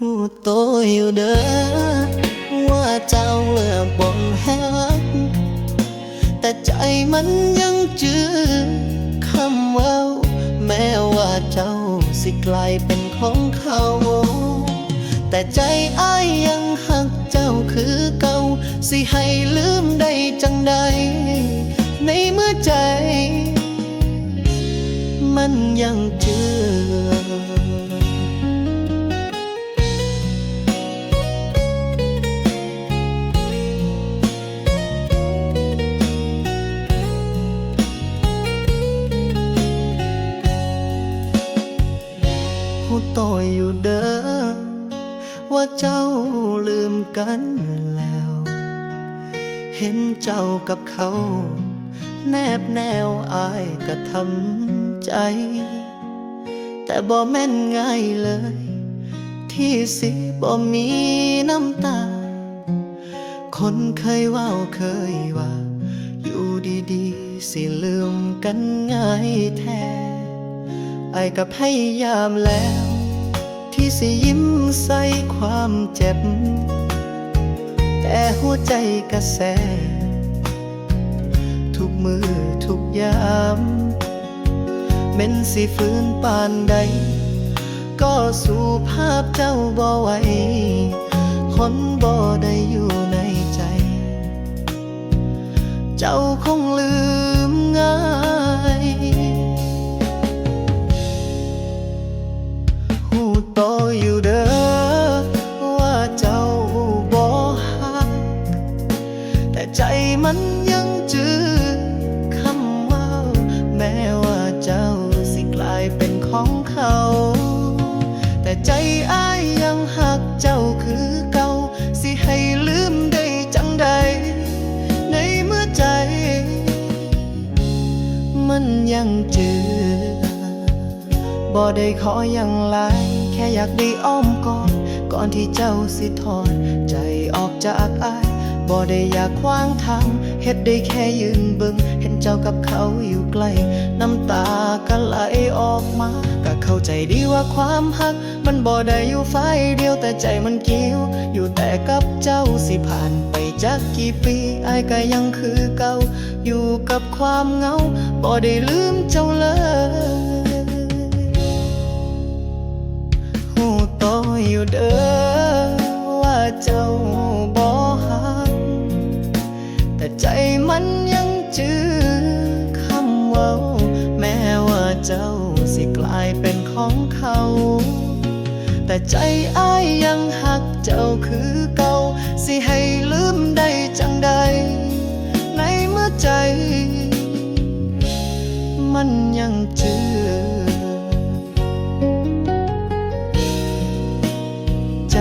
รู้ตัวอยู่เด้อว่าเจ้าเลือกบ่ฮักแต่ใจมันยังจื้อคำเว้าแม้ว่าเจ้าสิกลายเป็นของเขาแต่ใจอ้ายยังหักเจ้าคือเก่าสิให้ลืมได้จังใดในเมื่อใจมันยังเจือหูต่อยอยู่เด้อว่าเจ้าลืมกันแล้ว เห็นเจ้ากับเขาแนบแนวอายก็ทำใจ แต่บ่แม่นง่ายเลย ที่สิบ่มีน้ำตา คนเคยเว้าเคยว่า อยู่ดีๆสิลืมกันง่ายแท้อายก็พยายามแล้ว ที่สิยิ้มใส่ความเจ็บ แต่หัวใจกระแสทุกมือทุกยามเม้นสิฟื้นปานใด ก็สู่ภาพเจ้าบ่ไหวคนบ่ได้อยู่ในใจ เจ้าคงลืมง่ายหูโตอยู่เด้อว่าเจ้าบ่ฮักแต่ใจมันยังจื้อคำว่าแม้ว่าเจ้าสิกลายเป็นของเขาแต่ใจอ้ายยังหักเจ้าคือเก่าสิให้ลืมได้จังใดในเมื่อใจมันยังจื้อบ่ได้ขออย่างไรแค่อยากได้อ้อมกอดก่อนที่เจ้าสิถอนใจออกจากอ้ายบ่ได้อยากขวางทางเฮ็ดได้แค่ยืนเบิ่งเห็นเจ้ากับเขาอยู่ใกล้น้ำตาก็ไหลออกมาก็เข้าใจดีว่าความฮักมันบ่ได้อยู่ฝ่ายเดียวแต่ใจมันเกี่ยวอยู่แต่กับเจ้าสิผ่านไปจักกี่ปีอ้ายก็ยังคือเก่าอยู่กับความเหงาบ่ได้ลืมเจ้าเลยหูโตอยู่เด้อว่าเจ้าบ่ฮักแต่ใจมันยังจื้อคำเว้าแม้ว่าเจ้าสิกลายเป็นของเขาแต่ใจอ้ายยังหักเจ้าคือเก่าสิให้ลืมได้จังใดในเมื่อใจมันยังจื้อใจ